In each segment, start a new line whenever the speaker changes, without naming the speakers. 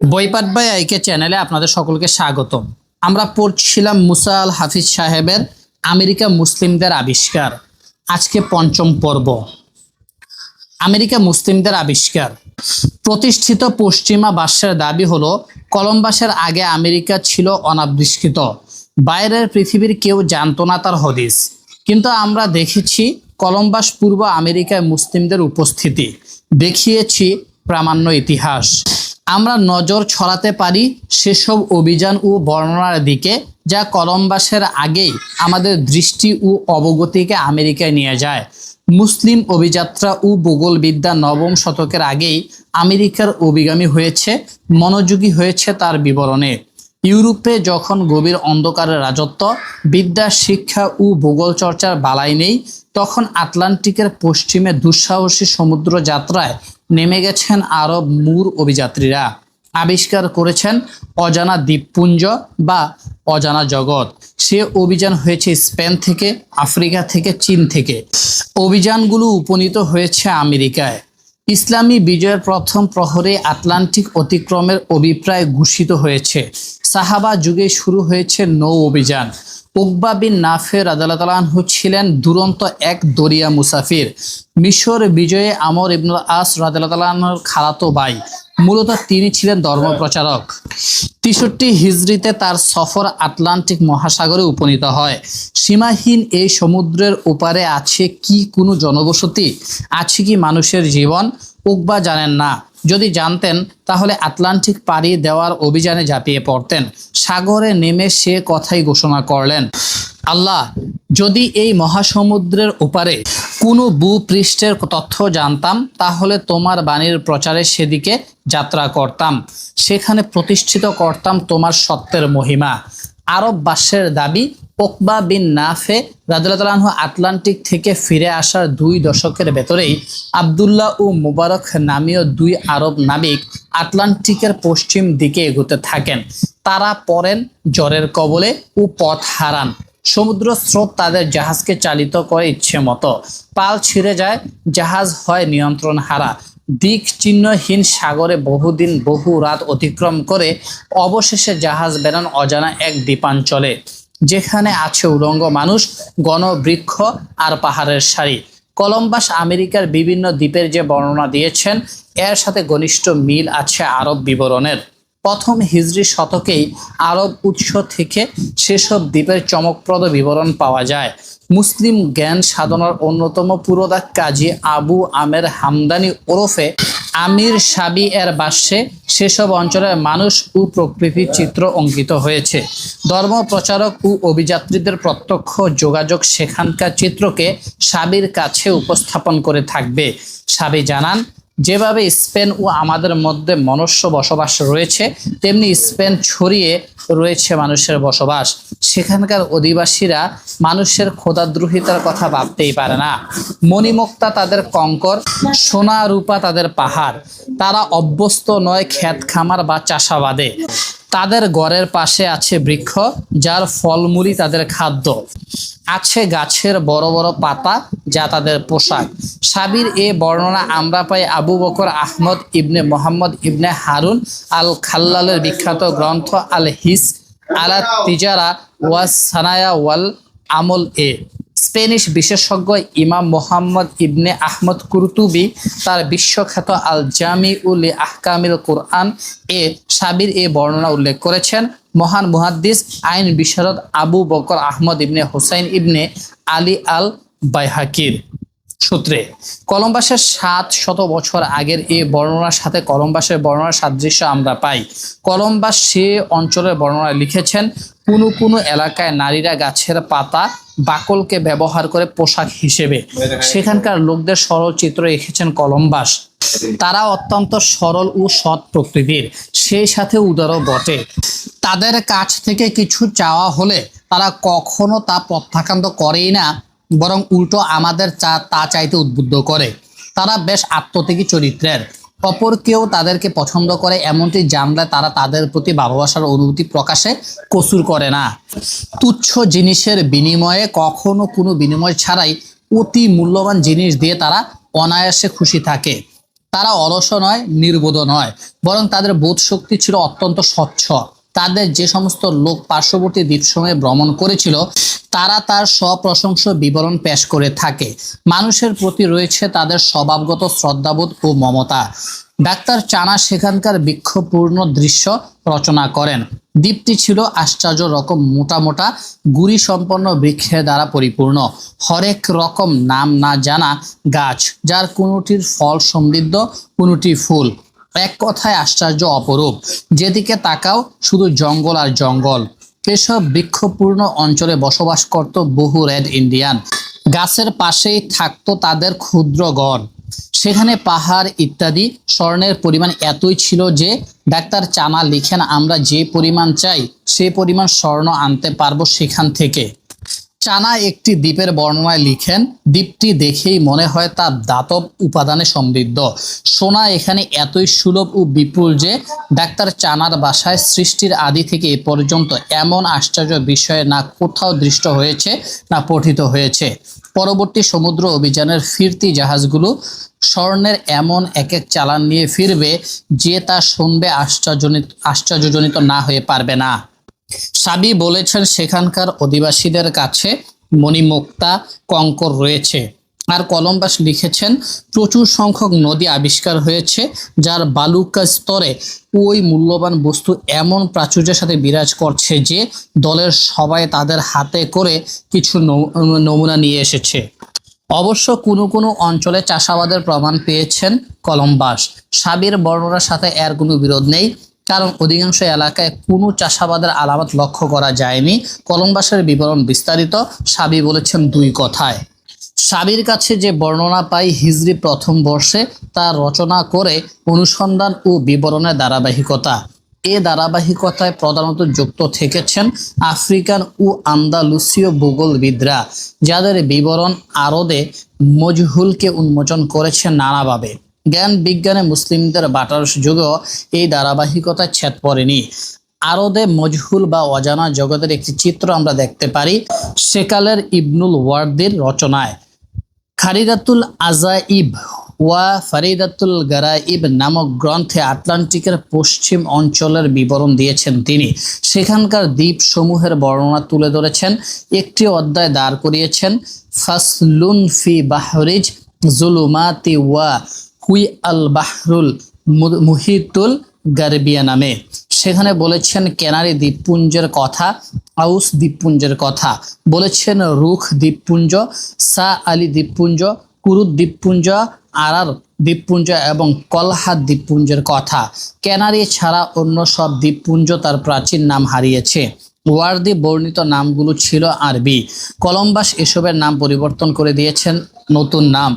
বইপাঠ by আইকে চ্যানেলে আপনাদের সকলকে স্বাগতম। আমরা পড়ছিলাম মুসা আল হাফিজ সাহেবের আমেরিকা মুসলিমদের আবিষ্কার। আজকে পঞ্চম পর্ব, আমেরিকা মুসলিমদের আবিষ্কার। প্রতিষ্ঠিত পশ্চিমা ভাষ্যের দাবি হলো কলম্বাসের আগে আমেরিকা ছিল অনাবিষ্কৃত, বাইরের পৃথিবীর কেউ জানতো না তার হদিস। কিন্তু আমরা দেখেছি কলম্বাস পূর্ব আমেরিকায় মুসলিমদের উপস্থিতি, দেখিয়েছি প্রামাণ্য ইতিহাস। আমরা নজর ছড়াতে পারি সেসব অভিযান ও বর্ণনার দিকে যা কলম্বাসের আগেই আমাদের দৃষ্টি ও অবগতিকে আমেরিকায় নিয়ে যায়। মুসলিম অভিযাত্রা ও ভূগোলবিদ্যা নবম শতকের আগেই আমেরিকার অভিগামী হয়েছে, মনোযোগী হয়েছে তার বিবরণে। ইউরোপে যখন গভীর অন্ধকারের রাজত্ব, বিদ্যা শিক্ষা ও ভূগোল চর্চার বালাই নেই, তখন আটলান্টিকের পশ্চিমে দুঃসাহসী সমুদ্র যাত্রায় নেমে গেছেন আরব মূর অভিযাত্রীরা। আবিষ্কার করেছেন অজানা দ্বীপপুঞ্জ বা অজানা জগৎ। সে অভিযান হয়েছে স্পেন থেকে, আফ্রিকা থেকে, চীন থেকে। অভিযানগুলো উপনীত হয়েছে আমেরিকায়। ইসলামী বিজয়ের প্রথম প্রহরে আটলান্টিক অতিক্রমের অভিপ্রায় ঘোষিত হয়েছে। সাহাবা যুগে শুরু হয়েছে নৌ অভিযান। উকবা বিন নাফে রাদিয়াল্লাহু আনহু ছিলেন দুরন্ত এক দরিয়া মুসাফির। মিশর বিজয়ে আমর ইবনুল আস রাদিয়াল্লাহু আনহুর খালাতো ভাই। মূলত তিনি ছিলেন ধর্মপ্রচারক। ৬৩ হিজরিতে তার সফর আটলান্টিক মহাসাগরে উপনীত হয়। সীমাহীন এই সমুদ্রের ওপারে আছে কি কোনো জনবসতি, আছে কি মানুষের জীবন? উকবা জানেন না। যদি জানতেন তাহলে আটলান্টিক পাড়ি দেওয়ার অভিযানে ঝাঁপিয়ে পড়তেন। সাগরে নেমে সে কথাই ঘোষণা করলেন, আল্লাহ, যদি এই মহাসমুদ্রের ওপারে কোনো ভূপৃষ্ঠের তথ্য জানতাম তাহলে তোমার বাণীর প্রচারে সেদিকে যাত্রা করতাম, সেখানে প্রতিষ্ঠিত করতাম তোমার সত্যের মহিমা। আরব ভাষ্যের দাবি, উকবা বিন নাফে রাদিয়াল্লাহু আনহু আটলান্টিক থেকে ফিরে আসার ২ দশকের ভেতরেই আবদুল্লাহ ও মুবারক নামীয় ২ আরব নাবিক আটলান্টিকের পশ্চিম দিকে এগোতে থাকেন। তারা পড়েন জ্বরের কবলে ও পথ হারান। সমুদ্র স্রোত তাদের জাহাজকে চালিত করে ইচ্ছে মতো। পাল ছিঁড়ে যায়, জাহাজ হয় নিয়ন্ত্রণ হারা। দিক চিহ্নহীন সাগরে বহুদিন বহু রাত অতিক্রম করে অবশেষে জাহাজ বেরান অজানা এক দ্বীপাঞ্চলে, যেখানে আছে উলঙ্গ মানুষ, গণবৃক্ষ আর পাহাড়ের সারি। কলম্বাস আমেরিকার বিভিন্ন দ্বীপের যে বর্ণনা দিয়েছেন, এর সাথে ঘনিষ্ঠ মিল আছে আরব বিবরণের। প্রথম হিজরি শতকেই আরব উৎস থেকে সেসব দ্বীপের চমকপ্রদ বিবরণ পাওয়া যায়। মুসলিম জ্ঞান সাধনার অন্যতম পুরোধা কাজী আবু আমের হামদানি ওরফে আমির সাবি এর ভাষ্যে সেসব অঞ্চলের মানুষ ও প্রকৃতির চিত্র অঙ্কিত হয়েছে। ধর্ম প্রচারক ও অভিযাত্রীদের প্রত্যক্ষ যোগাযোগ সেখানকার চিত্রকে সাবির কাছে উপস্থাপন করে থাকবে। সাবি জানান, যেভাবে স্পেন ও আমাদের মধ্যে মনুষ্য বসবাস রয়েছে, তেমনি স্পেন ছড়িয়ে রয়েছে মানুষের বসবাস। সেখানকার অধিবাসীরা মানুষের খোদাদ্রোহিতার কথা ভাবতেই পারে না। মণিমুক্তা তাদের কঙ্কর, সোনা রূপা তাদের পাহাড়। তারা অভ্যস্ত নয় ক্ষেত খামার বা চাষাবাদে। তাদের ঘরের পাশে আছে বৃক্ষ, যার ফলমূলই তাদের খাদ্য। আছে গাছের বড় বড় পাতা, যা তাদের পোশাক। সাবির এ বর্ণনা আমরা পাই আবু বকর আহমদ ইবনে মোহাম্মদ ইবনে হারুন আল খাল্লালের বিখ্যাত গ্রন্থ আল হিস আলা তিজারা ওয়াস সানায়া ওয়াল আমল এ। স্পেনিশ বিশেষজ্ঞ ইমাম মোহাম্মদ ইবনে আহমদ কুরতুবি তার বিশ্বখ্যাত আল জামি উল আহকামিল কুরআন এ সাবির এ বর্ণনা উল্লেখ করেছেন। মহান মুহাদ্দিস আইন বিশারদ আবু বকর আহমদ ইবনে হুসাইন ইবনে আলী আল বাইহাকির সূত্রে কলম্বাসের ৭০০ বছর আগের এই বর্ণনার সাথে কলম্বাসের বর্ণনার সাদৃশ্য আমরা পাই। কলম্বাস সে অঞ্চলের বর্ণনা লিখেছেন, কোনো কোনো এলাকায় নারীরা গাছের পাতা বাকলকে ব্যবহার করে পোশাক হিসেবে। সেখানকার লোকদের সরল চিত্র এঁকেছেন কলম্বাস। তারা অত্যন্ত সরল ও সৎ প্রকৃতির, সেই সাথে উদারও বটে। তাদের কাছ থেকে কিছু চাওয়া হলে তারা কখনো তা প্রত্যাখ্যান করেই না, বরং উল্টো আমাদের তা চাইতে উদ্বুদ্ধ করে। তারা বেশ আত্মত্যাগী চরিত্রের। অপর কেউ তাদেরকে পছন্দ করে এমনটি জানলে তারা তাদের প্রতি ভালোবাসার অনুভূতি প্রকাশে কসুর করে না। তুচ্ছ জিনিসের বিনিময়ে কখনো কোনো বিনিময় ছাড়াই অতি মূল্যবান জিনিস দিয়ে তারা অনায়াসে খুশি থাকে। তারা অলস নয়, নির্বোধ নয়, বরং তাদের বোধ শক্তি ছিল অত্যন্ত স্বচ্ছ। তাদের যে সমস্ত লোক পার্শ্ববর্তী দ্বীপসমূহে ভ্রমণ করেছিল তারা তার স্বপ্রশংস বিবরণ পেশ করে থাকে। মানুষের প্রতি রয়েছে তাদের স্বভাবগত শ্রদ্ধাবোধ ও মমতা। ডাক্তার চানা সেখানকার বৃক্ষপূর্ণ দৃশ্য রচনা করেন। দ্বীপটি ছিল আশ্চর্য রকম মোটা মোটা গুড়ি সম্পন্ন বৃক্ষের দ্বারা পরিপূর্ণ, হরেক রকম নাম না জানা গাছ, যার কোনোটির ফল সমৃদ্ধ, কোনোটি ফুল। এক কথায় আশ্চর্য অপরূপ। যেদিকে তাকাও শুধু জঙ্গল আর জঙ্গল। এসব বৃক্ষপূর্ণ অঞ্চলে বসবাস করত বহু রেড ইন্ডিয়ান। গাছের পাশেই থাকতো তাদের ক্ষুদ্র গড়। সেখানে পাহাড় ইত্যাদি। স্বর্ণের পরিমাণ এতই ছিল যে ডাক্তার চানা লিখেন, আমরা যে পরিমাণ চাই সে পরিমাণ স্বর্ণ আনতে পারবো সেখান থেকে। চানা একটি দ্বীপের বর্ণনায় লিখেন, দ্বীপটি দেখেই মনে হয় তা ধাতব উপাদানে সমৃদ্ধ। সোনা এখানে এতই সুলভ ও বিপুল যে ডাক্তার চানার বাসায় সৃষ্টির আদি থেকে এ পর্যন্ত এমন আশ্চর্য বিষয়ে না কোথাও দৃষ্ট হয়েছে না পঠিত হয়েছে। পরবর্তী সমুদ্র অভিযানের ফিরতি জাহাজগুলো স্বর্ণের এমন এক এক চালান নিয়ে ফিরবে যে তা শুনবে আশ্চর্যজনিত না হয়ে পারবে না। সাবি বলেছেন, সেখানকার অধিবাসীদের কাছে মণিমুক্তা কঙ্কর রয়েছে। আর কলম্বাস লিখেছেন, প্রচুর সংখ্যক নদী আবিষ্কার হয়েছে যার বালুকা স্তরে ওই মূল্যবান বস্তু এমন প্রাচুর্যের সাথে বিরাজ করছে যে দলের সবাই তাদের হাতে করে কিছু নমুনা নিয়ে এসেছে। অবশ্য কোনো কোনো অঞ্চলে চাষাবাদের প্রমাণ পেয়েছেন কলম্বাস। সাবির বর্ণনার সাথে এর কোনো বিরোধ নেই, কারণ অধিকাংশ এলাকায় কোনো চাষাবাদের আলামত লক্ষ্য করা যায়নি। কলম্বাসের বিবরণ বিস্তারিত। সাবি বলেছেন দুই কথায়। সাবির কাছে যে বর্ণনা পাই হিজরি প্রথম বর্ষে, তা রচনা করে অনুসন্ধান ও বিবরণের ধারাবাহিকতা। এ ধারাবাহিকতায় প্রধানত যুক্ত থেকেছেন আফ্রিকান ও আন্দালুসীয় ভূগোলবিদরা, যাদের বিবরণ আরদে মজহুলকে উন্মোচন করেছে নানাভাবে। জ্ঞান বিজ্ঞানে মুসলিমদের বাটার যুগেও এই ধারাবাহিকতায় ছেদ পড়েনি। আরদে মজহুল বা অজানা জগতের একটি চিত্র আমরা দেখতে পারি সেকালের ইবনুল ওয়ার্দির রচনায়। খারিদাতুল আজাইব ওয়া ফারিদাতুল গারাইব নামক গ্রন্থে আটলান্টিকের পশ্চিম অঞ্চলের বিবরণ দিয়েছেন তিনি। সেখানকার দ্বীপ সমূহের বর্ণনা তুলে ধরেছেন। একটি অধ্যায় দাঁড় করিয়েছেন ফাসলুন ফি বাহরিজ জুলুমাতি ওয়া হুই আল বাহরুল মুহিতুল গারবিয়া নামে। সেখানে বলেছেন ক্যানারি দ্বীপপুঞ্জের কথা, আউস দ্বীপপুঞ্জের কথা, বলেছেন রুখ দ্বীপপুঞ্জ, সা আলী দ্বীপপুঞ্জ, কুরুদ দ্বীপপুঞ্জ, আরার দ্বীপপুঞ্জ এবং কলহাদ দ্বীপপুঞ্জের কথা। ক্যানারি ছাড়া অন্য সব দ্বীপপুঞ্জ তার প্রাচীন নাম হারিয়েছে। ওয়ার্দি বর্ণিত নামগুলো ছিল আরবি। কলম্বাস এসবের নাম পরিবর্তন করে দিয়েছেন নতুন নাম,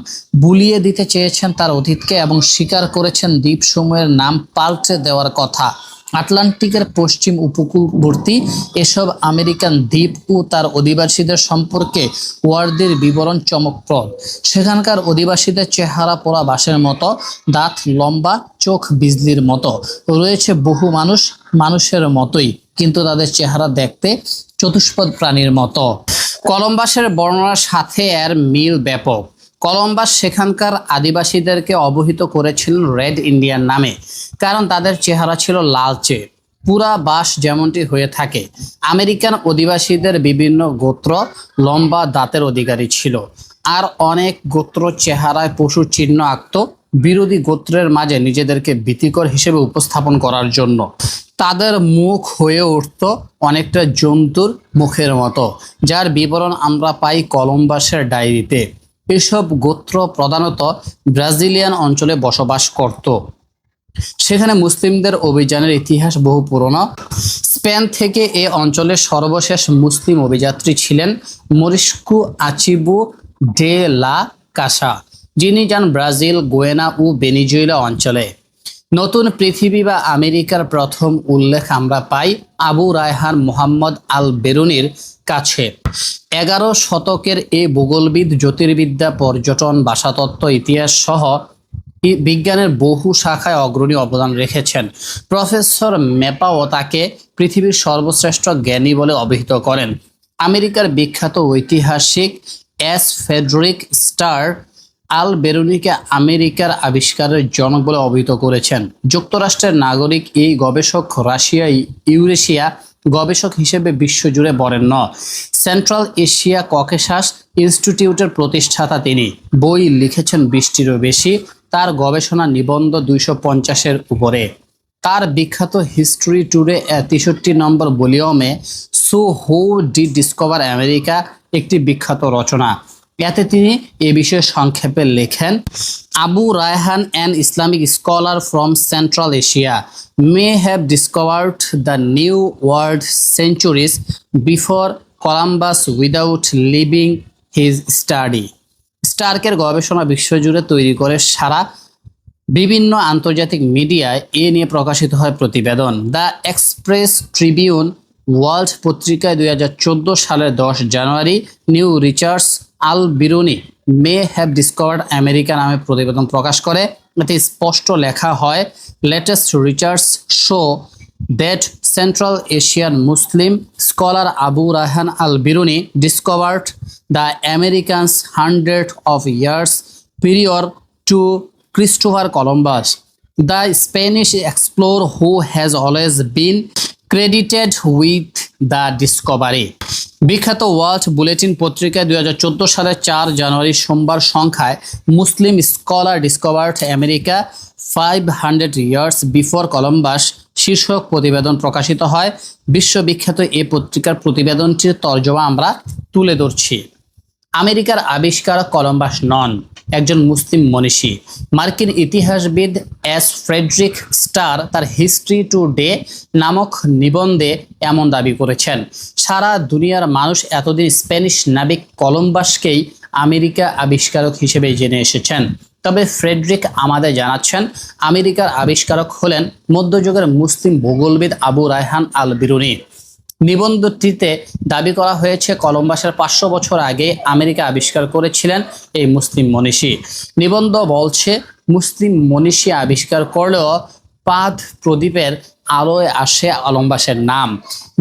বুলিয়ে দিতে চেয়েছেন তার অতীতকে এবং স্বীকার করেছেন দ্বীপসমূহের নাম পাল্টে দেওয়ার কথা। আটলান্টিকের পশ্চিম উপকূলবর্তী এসব আমেরিকান দ্বীপ ও তার অধিবাসীদের সম্পর্কে ওয়ার্দির বিবরণ চমকপ্রদ। সেখানকার অধিবাসীদের চেহারা পোড়া বাঁশের মতো, দাঁত লম্বা, চোখ বিজলির মতো। রয়েছে বহু মানুষ মানুষের মতোই, কিন্তু তাদের চেহারা দেখতে চতুষ্পদ প্রাণীর মতো। কলম্বাসের বর্ণনার সাথে এর মিল ব্যাপক। কলম্বাস সেখানকার আদিবাসীদেরকে অবহিত করেছিলেন রেড ইন্ডিয়ান নামে, কারণ তাদের চেহারা ছিল লালচে, পুরা বাঁশ যেমনটি হয়ে থাকে। আমেরিকান অধিবাসীদের বিভিন্ন গোত্র লম্বা দাঁতের অধিকারী ছিল, আর অনেক গোত্র চেহারায় পশুর চিহ্ন আঁকত বিরোধী গোত্রের মাঝে নিজেদেরকে ভীতিকর হিসেবে উপস্থাপন করার জন্য। তাদের মুখ হয়ে উঠত অনেকটা জন্তুর মুখের মতো, যার বিবরণ আমরা পাই কলম্বাসের ডায়েরিতে। এসব গোত্র প্রধানত ব্রাজিলিয়ান অঞ্চলে বসবাস করত। সেখানে মুসলিমদের অভিযানের ইতিহাস বহু পুরনো। স্পেন থেকে এ অঞ্চলের সর্বশেষ মুসলিম অভিযাত্রী ছিলেন মরিস্কো আচিবো ডে লা কাসা, যিনি যান ব্রাজিল, গুয়েনা ও ভেনেজুয়েলা অঞ্চলে। নতুন পৃথিবী বা আমেরিকার প্রথম উল্লেখ আমরা পাই আবু রায়হান মোহাম্মদ আল বেরুনির কাছে। 11 শতকের এই ভূগোলবিদ জ্যোতির্বিদ্যা, পর্যটন, ভাষাতত্ত্ব, ইতিহাস সহ বিজ্ঞানের বহু শাখায় অগ্রণী অবদান রেখেছেন। প্রফেসর মেপাও তাকে পৃথিবীর সর্বশ্রেষ্ঠ জ্ঞানী বলে অভিহিত করেন। আমেরিকার বিখ্যাত ঐতিহাসিক এস ফ্রেডরিক স্টার আল বেরুনিকে আমেরিকার আবিষ্কারের জনক বলে অভিহিত করেছেন। যুক্তরাষ্ট্রের নাগরিক এই গবেষক রাশিয়া ইউরেশিয়া গবেষক হিসেবে বিশ্বজুড়ে বরেণ্য। সেন্ট্রাল এশিয়া ককেশাস ইনস্টিটিউটের প্রতিষ্ঠাতা তিনি। বই লিখেছেন 20টিরও বেশি। তার গবেষণা নিবন্ধ 250-এর উপরে। তার বিখ্যাত হিস্ট্রি টুডে 63 নম্বর ভলিউমে so who did discover America একটি বিখ্যাত রচনা। এতে তিনি এ বিষয়ে সংক্ষেপে লেখেন, Abu Rayhan an Islamic scholar from Central Asia may have discovered the new world centuries before Columbus without leaving his study. স্টার্কের গবেষণা বিশ্বজুড়ে তৈরি করে সারা বিভিন্ন আন্তর্জাতিক মিডিয়ায় এ নিয়ে প্রকাশিত হয় প্রতিবেদন। দ্য এক্সপ্রেস ট্রিবিউন ওয়ার্ল্ড পত্রিকায় 2014 সালের 10 জানুয়ারি new researches Al Biruni may have discovered America নামে প্রতিবেদন প্রকাশ করে। এতে স্পষ্ট লেখা হয়, latest researches show that Central Asian Muslim scholar Abu Rayhan Al Biruni discovered the Americans 100 of years prior to Christopher Columbus, the Spanish explorer who has always been credited with the discovery. বিখ্যাত World Bulletin পত্রিকায় 2014 সালের 4 জানুয়ারি সোমবার সংখ্যায় Muslim scholar discovered America 500 years before Columbus শীর্ষক প্রতিবেদন প্রকাশিত হয়। বিশ্ববিখ্যাত এই পত্রিকার প্রতিবেদনটির তর্জমা আমরা তুলে ধরছি। আমেরিকার আবিষ্কারক কলম্বাস নন, একজন মুসলিম মনীষী। মার্কিন ইতিহাসবিদ এস ফ্রেডরিক স্টার তার হিস্ট্রি টুডে নামক নিবন্ধে এমন দাবি করেছেন। সারা দুনিয়ার মানুষ এতদিন স্প্যানিশ নাবিক কলম্বাসকেই আমেরিকা আবিষ্কারক হিসেবে জেনে এসেছেন। তবে ফ্রেডরিক আমাদের জানাচ্ছেন আমেরিকার আবিষ্কারক হলেন মধ্যযুগের মুসলিম ভূগোলবিদ আবু রায়হান আল বিরুনি। নিবন্ধটিতে দাবি করা হয়েছে কলম্বাসের 500 বছর আগে আমেরিকা আবিষ্কার করেছিলেন এই মুসলিম মনীষী। নিবন্ধ বলছে মুসলিম মনীষী আবিষ্কার করলেও পাদ প্রদীপের আলোয় আসে কলম্বাসের নাম।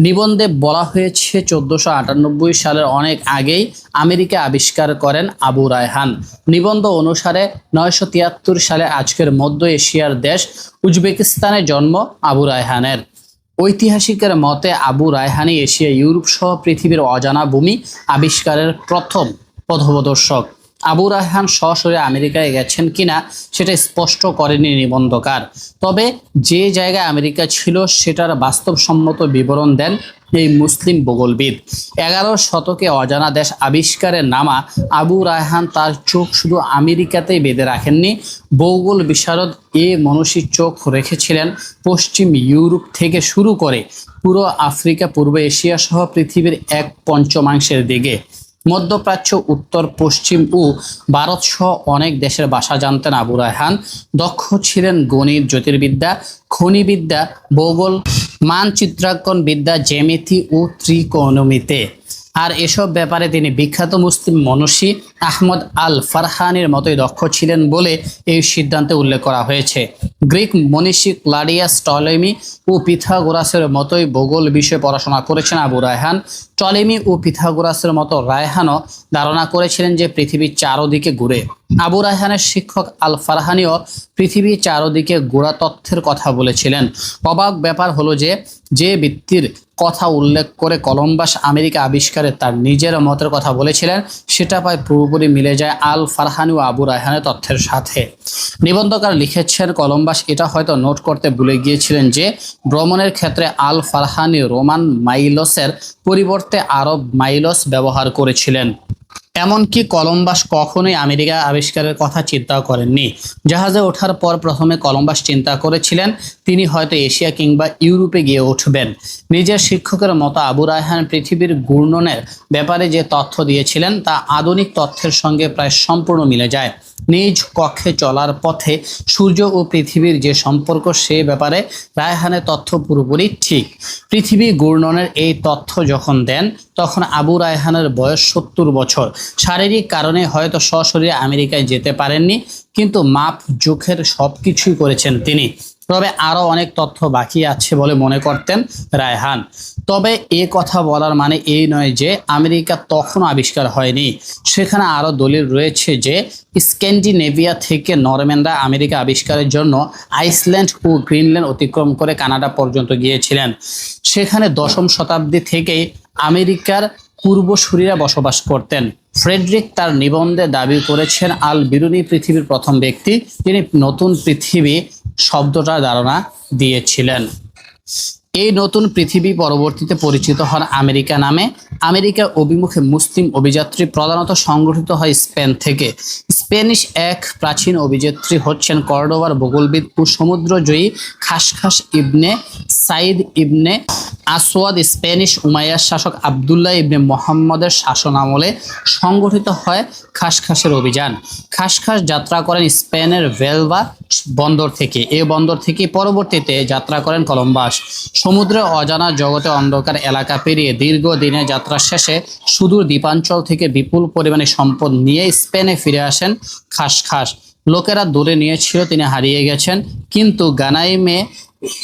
নিবন্ধে বলা হয়েছে 1498 সালের অনেক আগেই আমেরিকা আবিষ্কার করেন আবু রায়হান। নিবন্ধ অনুসারে 973 সালে আজকের মধ্য এশিয়ার দেশ উজবেকিস্তানে জন্ম আবু রায়হানের। ঐতিহাসিকের মতে আবু রায়হানই এশিয়া ইউরোপ সহ পৃথিবীর অজানা ভূমি আবিষ্কারের প্রথম পথপ্রদর্শক। আবু রায়হান সরাসরি আমেরিকায় গেছেন কিনা সেটা স্পষ্ট করেনি নিবন্ধকার। তবে যে জায়গায় আমেরিকা ছিল সেটার বাস্তবসম্মত বিবরণ দেন এই মুসলিম ভূগোলবিদ। 11 শতকে অজানা দেশ আবিষ্কারের নামা আবু রায়হান তার চোখ শুধু আমেরিকাতেই বেঁধে রাখেননি। ভূগোল বিশারদ এ মনীষীর চোখ রেখেছিলেন পশ্চিম ইউরোপ থেকে শুরু করে পুরো আফ্রিকা, পূর্ব এশিয়া সহ পৃথিবীর 1/5 দিকে। মধ্যপ্রাচ্য, উত্তর পশ্চিম ও ভারত সহ অনেক দেশের ভাষা জানতেন আবু রায়হান। দক্ষ ছিলেন গণিত, জ্যোতির্বিদ্যা, খনিবিদ্যা, ভূগোল, মানচিত্রাঙ্কন বিদ্যা, জ্যামিতি ও ত্রিকোণমিতিতে। আর এসব ব্যাপারে তিনি বিখ্যাত মুসলিম মনীষী আহমদ আল ফারহানির মতোই দক্ষ ছিলেন বলে এই সিদ্ধান্তে উল্লেখ করা হয়েছে। গ্রিক মনীষী ক্লাডিয়াস টলেমি ও পিথাগোরাসের মতোই ভূগোল বিষয়ে পড়াশোনা করেছেন আবু রায়হান। টলেমি ও পিথাগোরাসের মতো রায়হানও ধারণা করেছিলেন যে পৃথিবী চারদিকে ঘুরে। আবু রায়হানের শিক্ষক আল ফারহানিও পৃথিবী চারদিকে ঘোরা তথ্যের কথা বলেছিলেন। অবাক ব্যাপার হলো যে ব্যক্তির কথা উল্লেখ করে কলম্বাস আমেরিকা আবিষ্কারে তার নিজের মতের কথা বলেছিলেন সেটা প্রায় পুরোপুরি মিলে যায় আল ফারহানি ও আবু রায়হানের তথ্যের সাথে। নিবন্ধকার লিখেছেন কলম্বাস এটা হয়তো নোট করতে ভুলে গিয়েছিলেন যে ভ্রমণের ক্ষেত্রে আল ফারহানি রোমান মাইলসের পরিবর্তে আরব মাইলস ব্যবহার করেছিলেন। এমনকি কলম্বাস কখনোই আমেরিকা আবিষ্কারের কথা চিন্তা করেননি। জাহাজে ওঠার পর প্রথমে কলম্বাস চিন্তা করেছিলেন তিনি হয়তো এশিয়া কিংবা ইউরোপে গিয়ে উঠবেন। নিজের শিক্ষকের মতো আবু রায়হান পৃথিবীর ঘূর্ণনের ব্যাপারে যে তথ্য দিয়েছিলেন তা আধুনিক তথ্যের সঙ্গে প্রায় সম্পূর্ণ মিলে যায়। নিজ কক্ষে চলার পথে সূর্য ও পৃথিবীর যে সম্পর্ক সে ব্যাপারে রায়হানের তথ্য পুরোপুরি ঠিক। পৃথিবী ঘূর্ণনের এই তথ্য যখন দেন তখন আবু রায়হানের বয়স 70 বছর। শারীরিক কারণে হয়তো সশরীরে আমেরিকায় যেতে পারেননি, কিন্তু মাপ জোখের সবকিছুই করেছেন তিনি। তবে আরো অনেক তথ্য বাকি আছে বলে মনে করতেন রায়হান। তবে এ কথা বলার মানে এই নয় যে আমেরিকা তখনও আবিষ্কার হয়নি। সেখানে আরো দলিল রয়েছে যে স্ক্যান্ডিনেভিয়া থেকে নরম্যানরা আমেরিকা আবিষ্কারের জন্য আইসল্যান্ড ও গ্রিনল্যান্ড অতিক্রম করে কানাডা পর্যন্ত গিয়েছিলেন। সেখানে দশম শতাব্দী থেকেই আমেরিকার পূর্বসূরীরা বসবাস করতেন। ফ্রেডরিক তার নিবন্ধে দাবি করেছেন আল বিরুনি পৃথিবীর প্রথম ব্যক্তি যিনি নতুন পৃথিবী শব্দটার ধারণা দিয়েছিলেন। এই নতুন পৃথিবী পরবর্তীতে পরিচিত হন আমেরিকা নামে। আমেরিকা অভিমুখে মুসলিম অভিযাত্রী প্রধানত সংগঠিত হয় স্পেন থেকে। স্প্যানিশ এক প্রাচীন অভিযাত্রী হচ্ছেন কর্ডোবার ভূগোলবিদ ও সমুদ্রজয়ী খাসখাস ইবনে সাইদ ইবনে আসওয়াদ। স্প্যানিশ উমাইয়ার শাসক আবদুল্লাহ ইবনে মুহাম্মদের শাসনামলে সংগঠিত হয় খাসখাসের অভিযান। খাসখাস যাত্রা করেন স্পেনের ভেলভা বন্দর থেকে। এই বন্দর থেকে পরবর্তীতে যাত্রা করেন কলম্বাস। সমুদ্রে অজানা জগতে অন্ধকার এলাকা পেরিয়ে দীর্ঘদিনের যাত্রা শেষে সুদূর দ্বীপাঞ্চল থেকে বিপুল পরিমাণে সম্পদ নিয়ে স্পেনে ফিরে আসেন খাসখাস। লোকেরা দূরে নিয়েছিল, তিনি হারিয়ে গেছেন, কিন্তু গানাইমে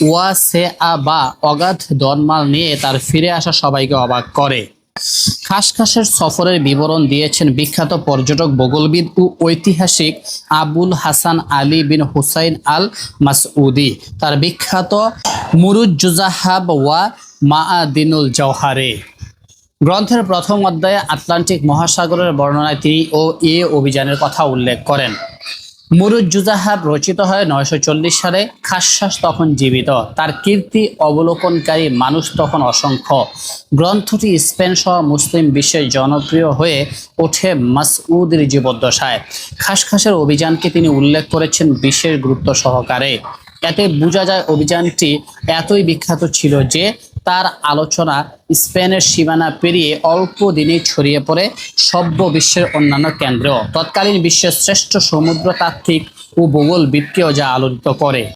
ওয়াসেআ বা অগাধ ধনমাল নিয়ে তার ফিরে আসা সবাইকে অবাক করে। খাসখাসের সফরের বিবরণ দিয়েছেন বিখ্যাত পর্যটক ভূগোলবিদ ও ঐতিহাসিক আবুল হাসান আলী বিন হুসাইন আল মাসউদি তার বিখ্যাত মুরুজ্জুজাহাব ওয়া মাআদিনুল জওহারে গ্রন্থের প্রথম অধ্যায়ে আটলান্টিক মহাসাগরের বর্ণনায় তিনি এ অভিযানের কথা উল্লেখ করেন। মুরুজ্জুজাহাব রচিত হয় 940 সালে। খাসখাস তখন জীবিত, তার কীর্তি অবলোকনকারী মানুষ তখন অসংখ্য। গ্রন্থটি স্পেন সহ মুসলিম বিশ্বে জনপ্রিয় হয়ে ওঠে মাসউদের জীবদ্দশায়। খাসখাসের অভিযানকে তিনি উল্লেখ করেছেন বিশেষ গুরুত্ব সহকারে। এতে বোঝা যায় অভিযানটি এতই বিখ্যাত ছিল যে তার আলোচনা স্পেনের সীমানা পেরিয়ে অল্প দিনেই ছড়িয়ে পড়ে সভ্য বিশ্বের অন্যান্য কেন্দ্রেও। তৎকালীন বিশ্বের শ্রেষ্ঠ সমুদ্রতাত্ত্বিক ও ভূগোলবিদকেও যা আলোড়িত করে।